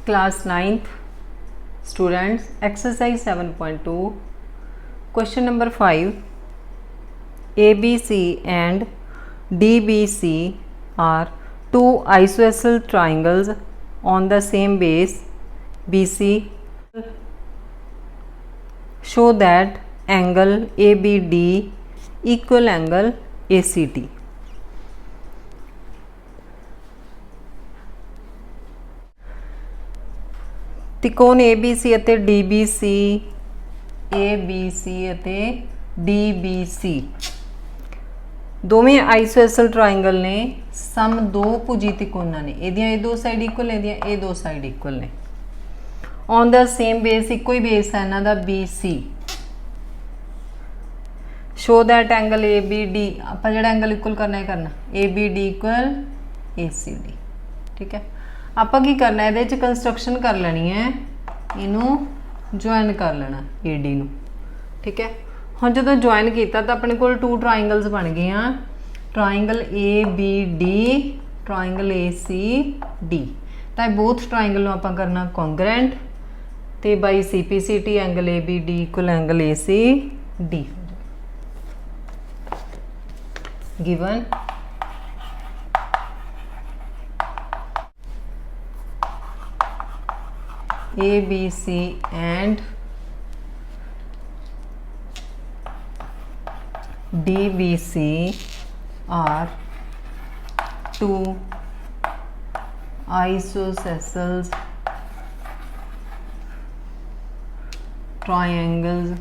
Class 9th students, exercise 7.2, question number 5. ABC and DBC are two isosceles triangles on the same base BC. Show that angle ABD equal angle ACD. त्रिकोण ABC ਅਤੇ DBC ਅਤੇ DBC ਦੋਵੇਂ ISOCELL triangle ने सम दो भुजी त्रिकोणां ने ਇਹਦੀਆਂ ਇਹ ਦੋ ਸਾਈਡ ਇਕੁਅਲ ਨੇ ਇਹਦੀਆਂ ਇਹ ਦੋ ਸਾਈਡ ਇਕੁਅਲ ਨੇ ਔਨ ਦਾ ਸੇਮ ਬੇਸ ਇੱਕੋ ਹੀ ਬੇਸ ਹੈ ਇਹਨਾਂ ਦਾ BC show that angle ABD ਆਪਾਂ ਜਿਹੜਾ एंगल ਇਕੁਅਲ ਕਰਨਾ ਹੈ ਕਰਨਾ ABD ਇਕੁਅਲ ACD ठीक है ਆਪਾਂ ਕੀ ਕਰਨਾ ਇਹਦੇ ਵਿੱਚ ਕੰਸਟਰਕਸ਼ਨ ਕਰ ਲੈਣੀ ਹੈ ਇਹਨੂੰ ਜੁਆਇਨ ਕਰ ਲੈਣਾ AD ਨੂੰ ठीक है ਹੁਣ ਜਦੋਂ ਜੁਆਇਨ ਕੀਤਾ ਤਾਂ ਆਪਣੇ ਕੋਲ ਟੂ ਟ੍ਰਾਇੰਗਲਸ ਬਣ ਗਏ ਆ ट्राइंगल ABD ट्राइंगल ACD ਤਾਂ ਬੋਥ ਟ੍ਰਾਇੰਗਲ ਨੂੰ ਆਪਾਂ ਕਰਨਾ ਕੌਂਗਰੈਂਟ ਤੇ ਬਾਈ CPCT angle ABD equal angle ACD given ABC and DBC are two isosceles triangles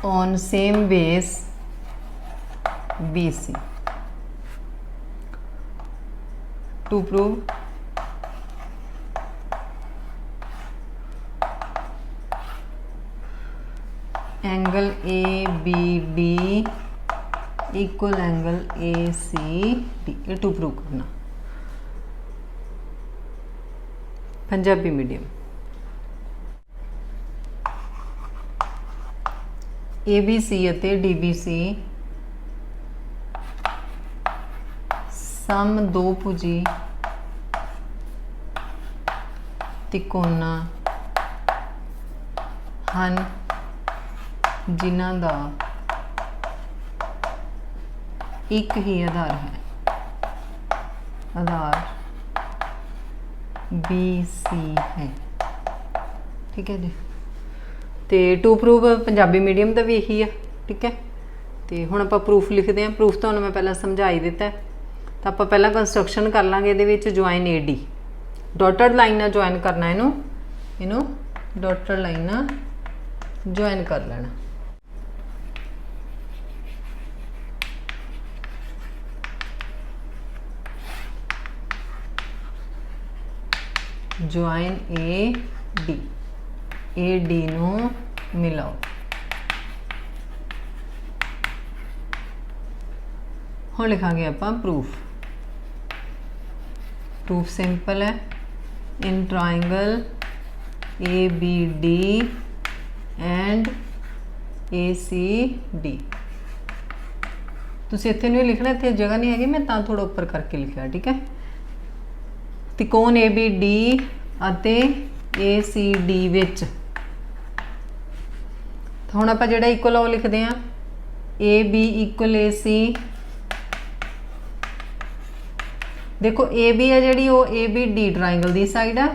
on same base BC. To prove angle ABD equal angle ACD ये to prove करना Punjabi medium ABC ਅਤੇ DBC सम दो भुजी त्रिकोणां ਹਨ ਜਿਨ੍ਹਾਂ ਦਾ ਇੱਕ ਹੀ ਆਧਾਰ ਹੈ ਆਧਾਰ BC ਹੈ ਠੀਕ ਹੈ ਜੀ ਤੇ ਟੂ ਪ੍ਰੂਫ ਪੰਜਾਬੀ ਮੀਡੀਅਮ ਦਾ ਵੀ ਇਹੀ ਆ ਠੀਕ ਹੈ ਤੇ ਹੁਣ ਆਪਾਂ ਪ੍ਰੂਫ ਲਿਖਦੇ ਹਾਂ ਪ੍ਰੂਫ ਤੁਹਾਨੂੰ ਮੈਂ ਪਹਿਲਾਂ ਸਮਝਾ ਹੀ ਦਿੱਤਾ ਤਾਂ ਆਪਾਂ ਪਹਿਲਾਂ ਕੰਸਟਰਕਸ਼ਨ ਕਰ ਲਾਂਗੇ ਇਹਦੇ ਵਿੱਚ ਜੁਆਇਨ AD ਡਾਟਡ ਲਾਈਨ ਨਾਲ ਜੁਆਇਨ ਕਰਨਾ ਇਹਨੂੰ ਡਾਟਡ ਲਾਈਨ ਨਾਲ ਜੁਆਇਨ ਕਰ ਲੈਣਾ ਜੁਆਇਨ AD ਨੂੰ ਮਿਲਾਓ ਹੁਣ ਲਿਖਾਂਗੇ ਆਪਾਂ ਪ੍ਰੂਫ प्रूफ सिंपल है in triangle ABD and ACD तुसीं इत्थे नहीं लिखना इत्थे जगह नहीं हैगी मैं तां थोड़ा उपर करके लिखा ठीक है त्रिकोण ABD अते ACD विच हुण आपां जिहड़ा इक्वल वो लिखदे आ AB इक्वल AC देखो AB है जी वो ABD ट्राइंगल की साइड आ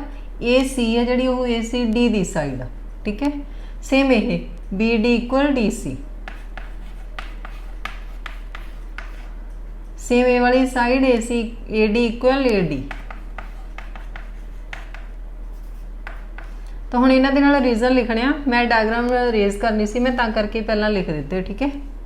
AC है जी वो ACD की साइड आ ठीक है सेम ये BD इक्वल DC सेम ए वाली साइड AD इक्वल AD तो हुण इन्हां दे नाल रीजन लिखने आ मैं डायग्राम रेज करनी सी मैं तां करके पहला लिख दिते ठीक है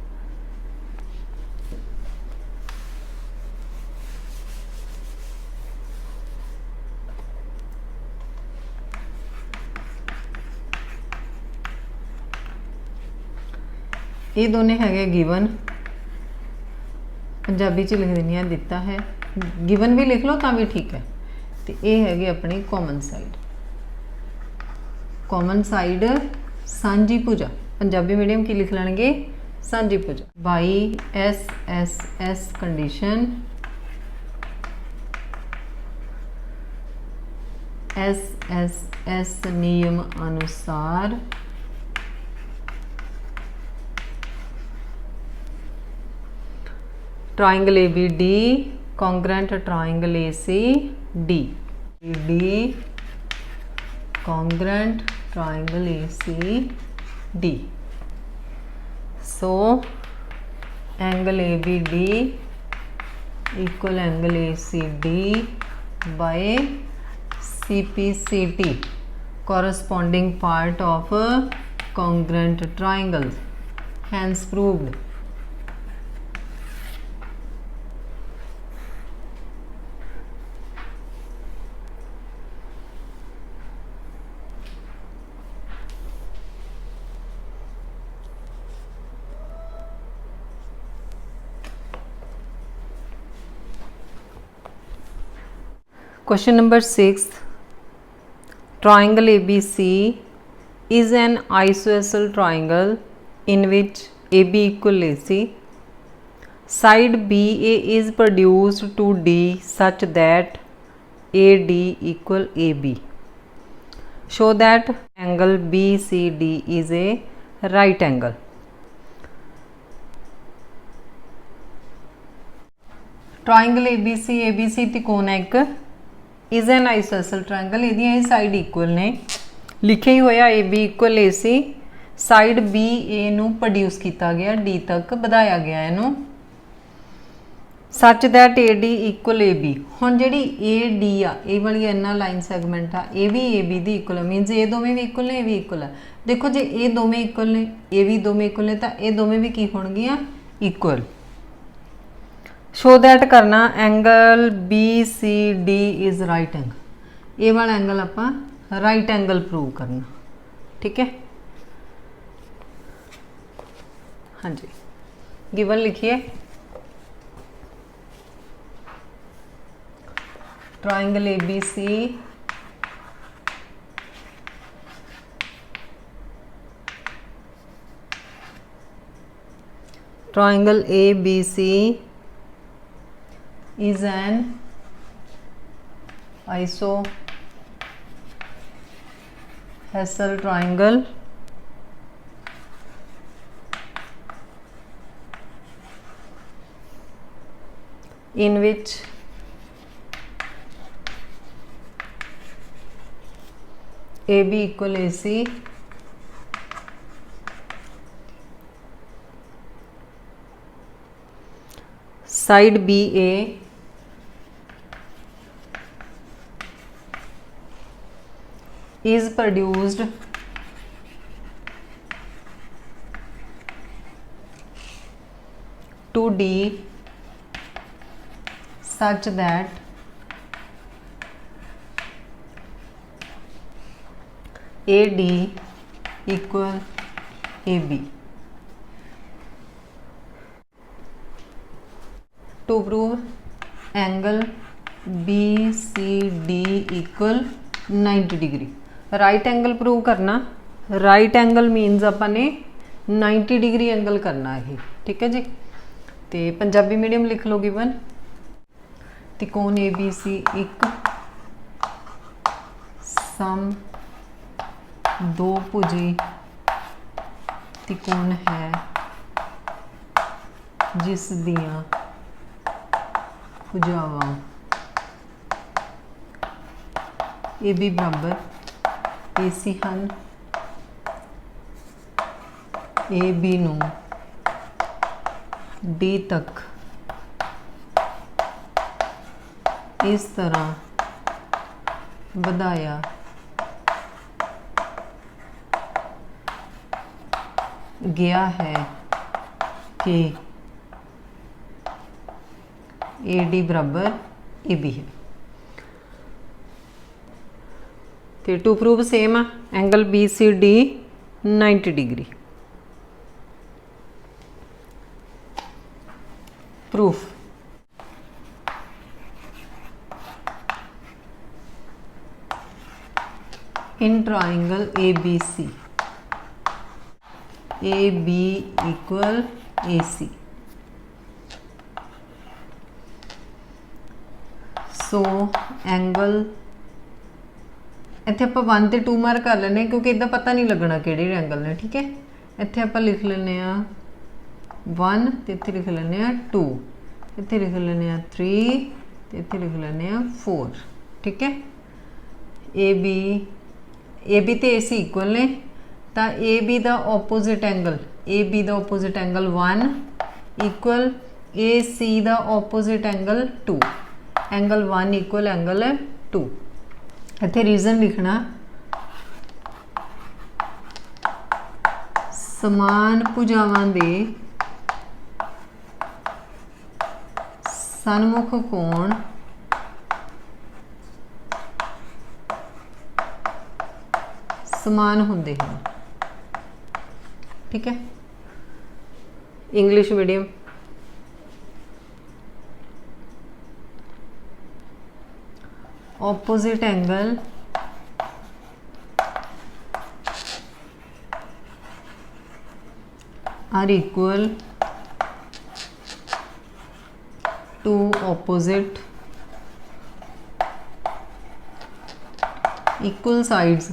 ये दोनों है गिवन पंजाबी च लिख देनी दिता है गिवन भी लिख लो तो भी ठीक है तो ये है अपनी कॉमन साइड सांझी भुजा पंजाबी मीडियम की लिख लेंगे सांझी भुजा by S S S condition S S S नियम अनुसार triangle A B D congruent triangle A C D D congruent triangle A C D. So angle A B D equal angle A C D by C P C T corresponding part of congruent triangles, hence proved। Question number 6, triangle ABC is an isosceles triangle in which AB equal AC. Side BA is produced to D such that AD equal AB. Show that angle BCD is a right angle. Triangle ABC त्रिकोण है एक is an isosceles triangle ये side equal ने लिखे ही होया A B equal A C side B A नू produce किया गया डी तक बढ़ाया गया इनू such that A D equal A B. हुण जिहड़ी ए डी आ ए वाली इन्ना लाइन सैगमेंट आ ये भी ए बी दी इक्वल है मीनस ये दोवें भी इक्वल ने ये भी इक्वल है। देखो जे ये दोवें इक्वल ने ये भी दोवें इक्वल ने तो ये दोवें भी की होणगियां इक्वल। शो दैट करना angle B C D is right angle ये वाला एंगल आप राइट एंगल प्रूव करना ठीक है। हाँ जी गिवन लिखिए triangle A B C triangle A B C is an isosceles triangle in which AB equal AC side BA is produced to D such that AD equal AB। To prove angle BCD equal 90 degree right angle prove करना right angle मीनस अपने 90 degree angle करना है ठीक है जी। तो Punjabi medium लिख लो given त्रिकोण ए B सी एक सम दो भुजी त्रिकोण है जिस दियां भुजावां ए बी बराबर ए सी हैं ए बी नू डी तक इस तरह बढ़ाया गया है कि ए डी बराबर ए बी है। तो टू प्रूव सेम आ angle B C D 90 degree proof. In triangle A B C A B equal A C. So angle इत्थे आपां 1 ते 2 मार्क कर लेने क्योंकि इदा पता नहीं लगना किहड़े एंगल ने। ठीक है, इत्थे आपां लिख लेने 1 ते इत्थे लिख लेने 2, इत्थे लिख लेने 3 ते इत्थे लिख लेने 4। ठीक है, ए बी ते ए सी इक्वल ने, तो ए बी दा ओपोजिट एंगल, ए बी दा ओपोजिट एंगल 1 इक्वल ए सी दा opposite angle 2, angle 1 equal angle 2। इत्थे रीजन लिखना समान भुजावां दे सन्मुख कोण समान होंदे हैं। ठीक है, English medium opposite angle are equal to opposite equal sides.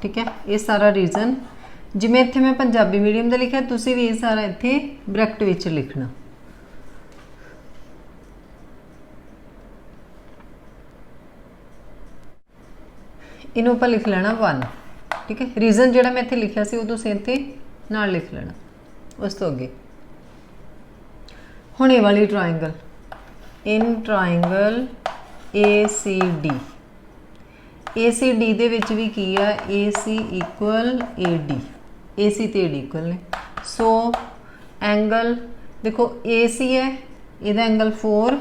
ठीक है, ये सारा रीजन जिमें इत्थे मैं पंजाबी मीडियम का लिखा, तुसी भी ये सारा इत्थे ब्रैकेट विच लिखना। इनू आपां लिख लेना 1। ठीक है, रीजन जिहड़ा मैं इत्थे लिखा सी वो तुसीं इत्थे नाल लिख लेना। उस तो अगे हुण ये वाली triangle, in triangle A C D, A C D दे विच भी की है ए सी इक्वल ए डी, ए सी ते ए डी इक्वल ने। सो एंगल देखो ए सी है, इहदा एंगल 4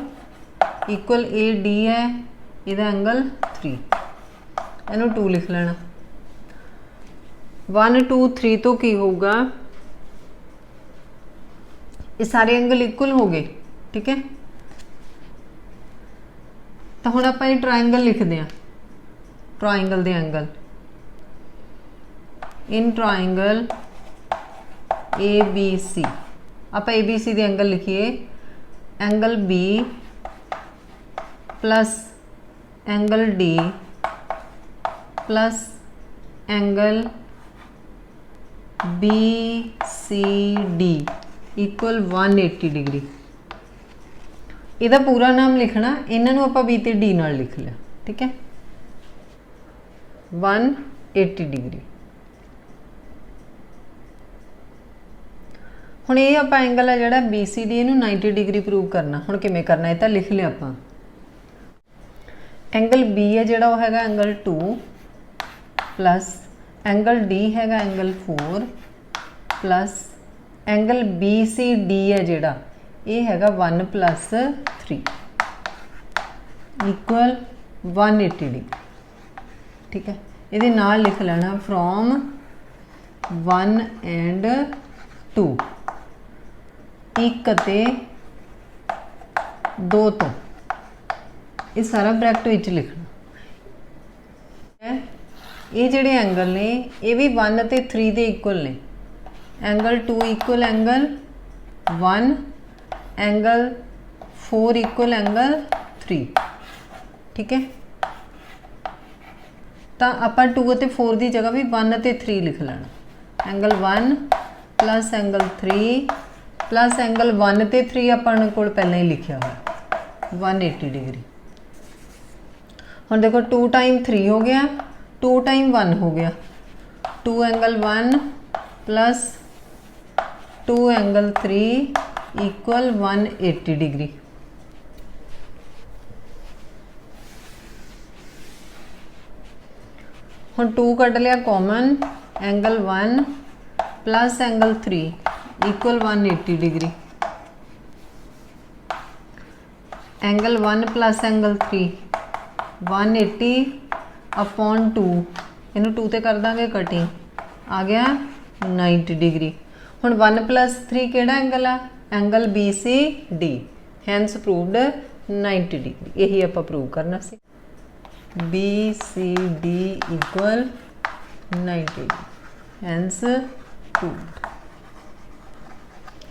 इक्वल ए डी है, इहदा एंगल 3, इनू 2 लिख लेना। 1 2 3 तो की होगा, ये सारे एंगल इक्वल हो गए। ठीक है, तो हुण आपां ये ट्राइंगल लिखते हैं, ट्राइंगल दे angle, in triangle A B C, आप ए बी सी दे एंगल लिखिए, angle B plus angle D plus angle B C D equal 180 degree. इहदा पूरा नाम लिखना, इन्हों आप बी ते डी नाल लिख लिया। ठीक है, 180 डिग्री। हुण ये आप एंगल है जिहड़ा बी सी डी, इनू 90 डिग्री प्रूव करना। हुण किवें करना, ये तो लिख लिया आप। एंगल बी है जिहड़ा वो हैगा एंगल 2 प्लस एंगल डी हैगा angle 4 plus angle B C D है जिहड़ा ये हैगा 1 प्लस 3 इक्वल 180 डिग्री। ठीक है, ये नाल लिख लेना फ्रॉम 1 एंड 2, 1 ते 2 तो, ये सारा ब्रैकेट विच लिखना है। ये जिहड़े एंगल ने ये भी 1 ते 3 दे इक्वल ने, angle 2 equal angle 1, angle 4 equal angle 3। ठीक है, तो आप 2 ते 4 की जगह भी 1 ते 3 लिख लेना। Angle 1 plus angle 3 plus angle 1 ते 3 अपन को पहले ही लिखा हुआ 180 डिग्री। हम देखो 2 टाइम 3 हो गया, 2 टाइम 1 हो गया, 2 angle 1 plus 2 angle 3 equal 180 degree. हम 2 कट लिया common, angle 1 plus angle 3 equal 180 degree. Angle 1 plus angle 3 180 upon 2, इनू 2 ते कर देंगे कटिंग, आ गया 90 डिग्री। हुण 1 प्लस 3 केड़ा एंगल आ, angle B C D, hence proved 90 degree. यही आप प्रूव करना सी। B C D equal 90 hence proved.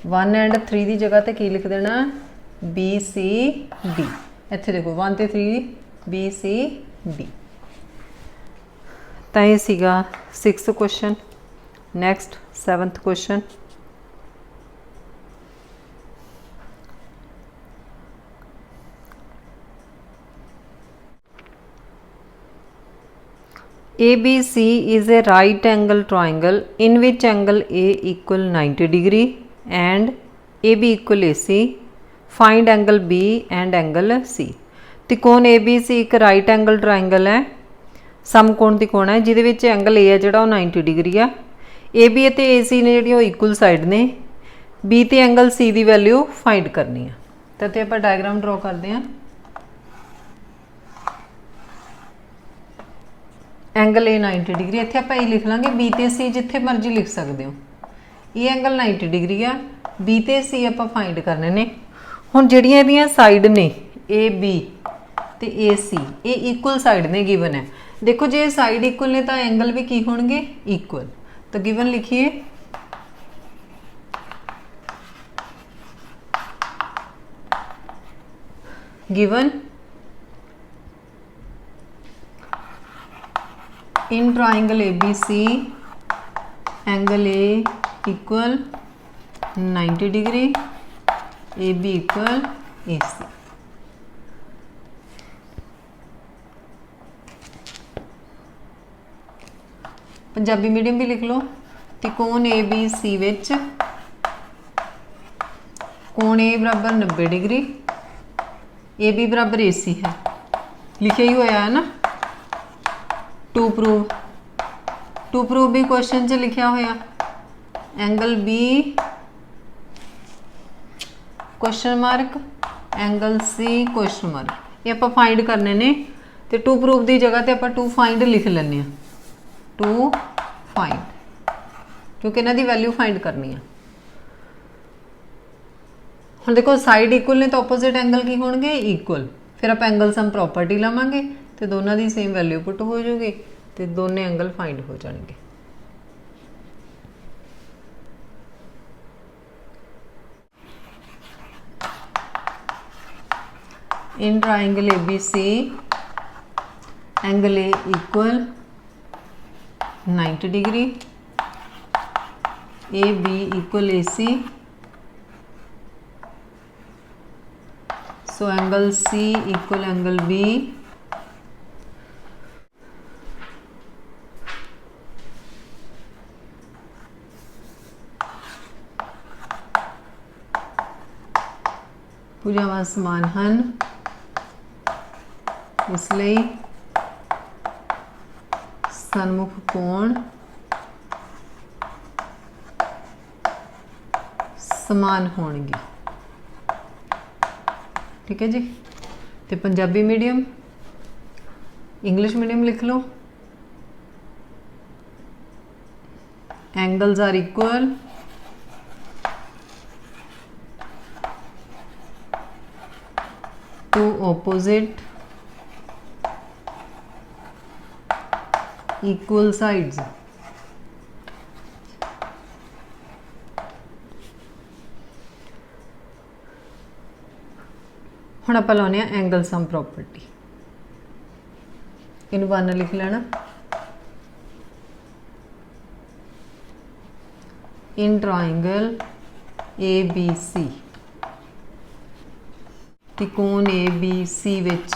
1 and 3 की जगह तो की लिख देना बी सी डी। इत्थे देखो 1 ते 3 बी सी डी। तो ये सीगा 6th question. Next 7th question. ABC is a right angle triangle in which angle A equal 90 degree and AB equal AC. Find angle B and angle C। त्रिकोण ABC एक right angle triangle है, समकोण त्रिकोण है जिहदे विच angle A है जिहड़ा 90 degree आ। AB ਅਤੇ AC ने जिहड़ियां इक्वल साइड ने। B ते एंगल C की वैल्यू फाइंड करनी है। तो इत्थे आपां डायग्राम ड्रॉ करते हैं। एंगल ए 90 डिग्री, इत्थे आपां लिख लांगे बी ते सी, जिथे मर्जी लिख सकते हो। ये एंगल 90 डिग्री आ, बी ते सी आपां फाइंड करने ने। हुण जिहड़ियां इहदियां साइड ने ए बी ते ए सी, ये इक्वल साइड ने गिवन है। देखो जे साइड इक्वल ने तो एंगल भी की होणगे इक्वल। तो गिवन लिखिए given in triangle ABC angle A equal 90 degree, AB equal AC। Punjabi medium भी लिख लो। त्रिकोण ABC विच कोण A बराबर 90 डिग्री, AB बराबर AC है, लिखे ही होया है ना। टू प्रूव भी क्वेश्चन च लिखा होया। Angle B question mark, angle C question mark, ये आप फाइंड करने ने। तो टू प्रूव की जगह तो आप टू फाइंड लिख लें, टू फाइंड, क्योंकि इन्हां दी वैल्यू फाइंड करनी है। हुण देखो साइड इक्वल ने तो ओपोजिट एंगल की होणगे इक्वल। फिर आप एंगल सम प्रॉपर्टी लवांगे तो दोनों की सेम वैल्यू पुट हो जाएगी, तो दोनों एंगल फाइंड हो जाएंगे। इन triangle ABC angle A equal 90 degree, AB equal AC, so angle C equal angle B। भुजावां समान हैं, इसलिए सन्मुख कोण समान होणगे। ठीक है जी। तो पंजाबी मीडियम इंग्लिश मीडियम लिख लो। Angles are equal, to opposite equal sides. हुण आपां लाउने आ एंगल सम प्रॉपर्टी। इनू 1 लिख लेना। इन ट्राइंगल ABC त्रिकोण ABC विच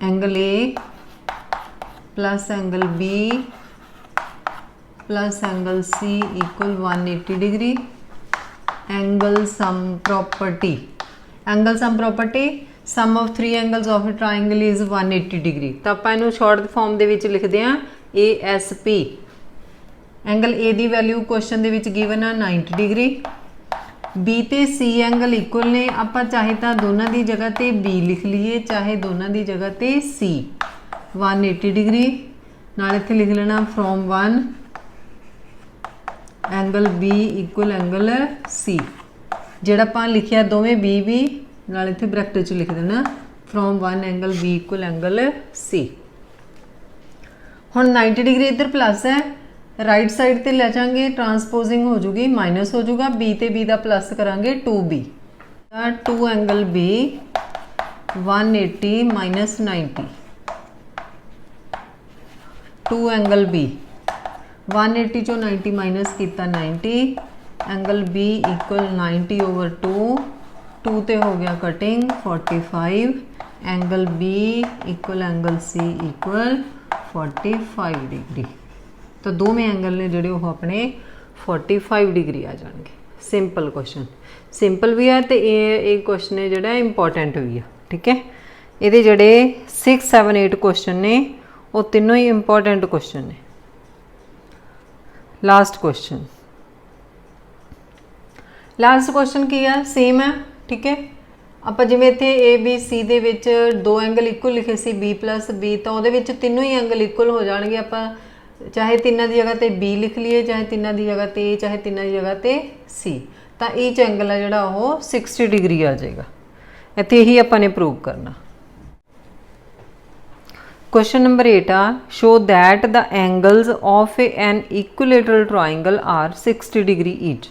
angle A plus angle B plus angle C equal 180 degree. Angle sum property, angle sum property sum of 3 angles of a triangle is 180 degree. तो आप इनू short form दे विच लिखते हैं ASP। एंगल A की value question दे विच given है 90 degree. B ते C angle equal ने, आप चाहे तो दोनों की जगह ते B लिख लीए, चाहे दोनों की जगह ते C। 180 डिग्री नाल इत्थे लिख लेना from 1 angle B equal angle C। जिहड़ा आपां लिखिया दोवें B भी नाल इत्थे ब्रैकेट च लिख देना from 1 angle B equal angle C। हुण 90 डिग्री इधर प्लस है, राइट साइड ते ले जाएंगे ट्रांसपोजिंग हो जूगी, माइनस हो जूगा, बी ते बी का प्लस करांगे 2b, 2 angle B 180 minus 90, 2 angle B 180 चो 90 माइनस किया 90, एंगल B इक्वल 90 ओवर 2, 2 ते हो गया cutting 45, angle B equal angle C equal 45 degree. तो दोवें एंगल ने जोड़े वो अपने 45 डिग्री आ जाएंगे। सिंपल क्वेश्चन, सिंपल भी है तो ये क्वेश्चन है जोड़ा इंपॉर्टेंट भी है। ठीक है, ये जोड़े 6, 7, 8 क्वेश्चन ने वो तीनों ही इंपॉर्टेंट क्वेश्चन ने। लास्ट क्वेश्चन की है सेम है। ठीक है, आप जिमें इतने ABC दे विच 2 एंगल इक्वल लिखे सी B प्लस B, तो वो तीनों ही एंगल इक्वल हो जाएंगे। आप चाहे तिना की जगह पर B लिख लीए, चाहे तिना की जगह पर A, चाहे तिना की जगह पर C, तो ईच एंगल है जोड़ा वो 60 डिग्री आ जाएगा। इतने यही अपने प्रूव करना। क्वेश्चन नंबर 8 आ, show that the angles of an equilateral triangle are 60 degree each.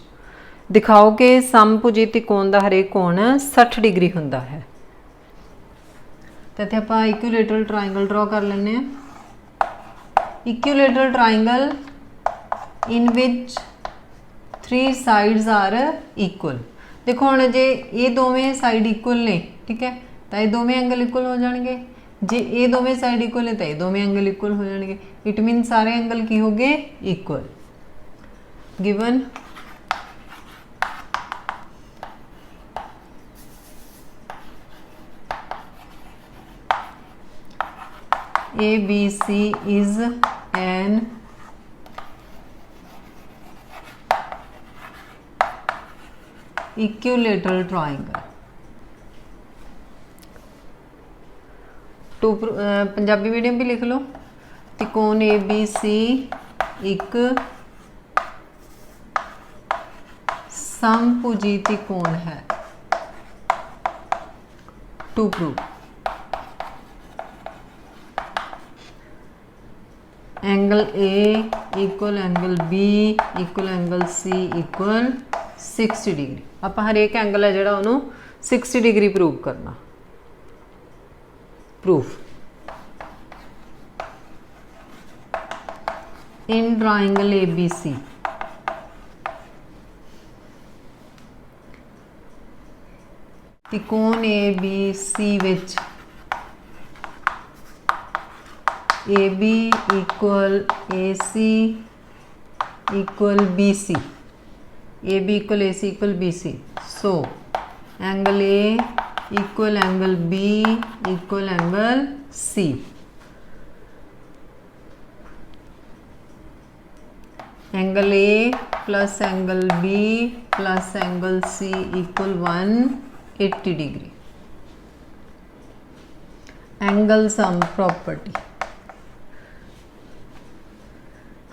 दिखाओ कि समभुजी त्रिकोण का हरेक कोण 60 डिग्री हुंदा है। तो इत्थे आपां इक्विलेटरल ट्राइंगल ड्रॉ कर लेने। Equilateral triangle in which 3 sides are equal. देखो हुण जे ये दोवें साइड इक्वल ने, ठीक है, तो ये दोवें एंगल इक्वल हो जाएंगे। जे ये दोवें साइड इक्वल है तो ये दोवें एंगल इक्वल हो जाएंगे। इट मीन सारे एंगल की हो गए equal. Given ABC is an equilateral triangle। टू पंजाबी मीडियम भी लिख लो। त्रिकोण ABC एक समभुजी त्रिकोण है। To prove angle A equal angle B equal angle C equal 60 degree. आप हर एक एंगल है जोड़ा उन्होंने 60 डिग्री प्रूव करना। प्रूफ इन ट्राइंगल ABC त्रिकोण ABC विच AB equal AC equal BC, AB equal AC equal BC। So angle A equal angle B equal angle C। Angle A plus angle B plus angle C equal 180 degree. Angle sum property,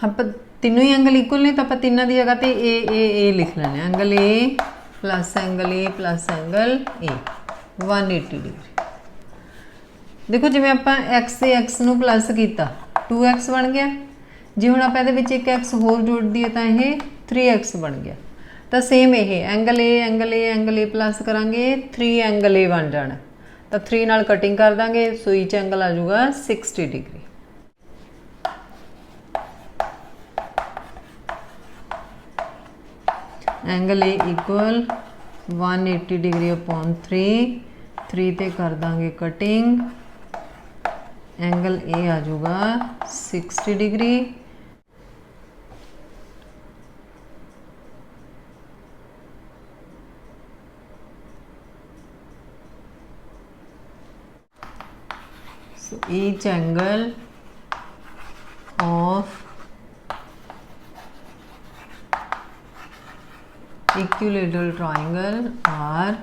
आप तीनों ही angle equal ने तो आप तीनों की जगह पे ए लिख लेने। Angle A plus angle A plus angle A 180 degree. देखो जिवें आप एक्स से एक्स नूं प्लस किया 2x बन गया। जे हुण आप एक एक्स होर जोड़ दिए तो यह 3x बन गया। तो सेम ये एंगल A प्लस करांगे 3 एंगल A बन जाना। तो 3 नाल कटिंग कर देंगे, सो ईच एंगल आ जाऊगा 60 degree. Angle A equal 180 degree upon 3 ते कर देंगे कटिंग। एंगल A आ जाऊगा 60 degree. So each angle of equilateral triangle are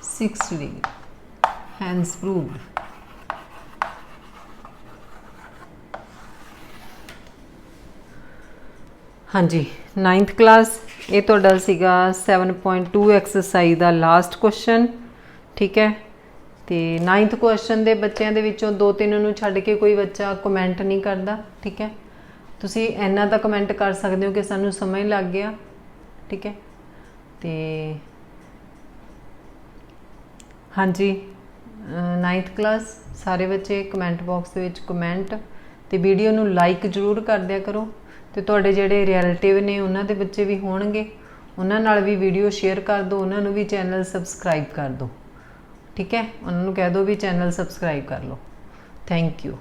60 degree, hence proved। हाँ जी, 9th क्लास ये तुहाडा सीगा 7.2 एक्सरसाइज का लास्ट क्वेश्चन। ठीक है, ਤੇ 9th ਕੁਐਸਚਨ ਦੇ ਬੱਚਿਆਂ ਦੇ ਵਿੱਚੋਂ 2-3 ਨੂੰ ਛੱਡ ਕੇ ਕੋਈ ਬੱਚਾ ਕਮੈਂਟ ਨਹੀਂ ਕਰਦਾ। ਠੀਕ ਹੈ, ਤੁਸੀਂ ਇੰਨਾ ਤਾਂ ਕਮੈਂਟ ਕਰ ਸਕਦੇ ਹੋ ਕਿ ਸਾਨੂੰ ਸਮਝ ਲੱਗ ਗਿਆ। ਠੀਕ ਹੈ, ਤੇ ਹਾਂਜੀ 9th ਕਲਾਸ ਸਾਰੇ ਬੱਚੇ ਕਮੈਂਟ ਬਾਕਸ ਦੇ ਵਿੱਚ ਕਮੈਂਟ ਤੇ ਵੀਡੀਓ ਨੂੰ ਲਾਈਕ ਜ਼ਰੂਰ ਕਰ ਦਿਆ ਕਰੋ। ਤੇ ਤੁਹਾਡੇ ਜਿਹੜੇ ਰਿਲੇਟਿਵ ਨੇ ਉਹਨਾਂ ਦੇ ਬੱਚੇ ਵੀ ਹੋਣਗੇ, ਉਹਨਾਂ ਨਾਲ ਵੀ ਵੀਡੀਓ ਸ਼ੇਅਰ ਕਰ ਦਿਓ, ਉਹਨਾਂ ਨੂੰ ਵੀ ਚੈਨਲ ਸਬਸਕ੍ਰਾਈਬ ਕਰ ਦਿਓ। ਠੀਕ ਹੈ, ਉਹਨਾਂ ਨੂੰ ਕਹਿ ਦਿਓ ਵੀ ਚੈਨਲ ਸਬਸਕ੍ਰਾਈਬ ਕਰ ਲਓ। Thank you.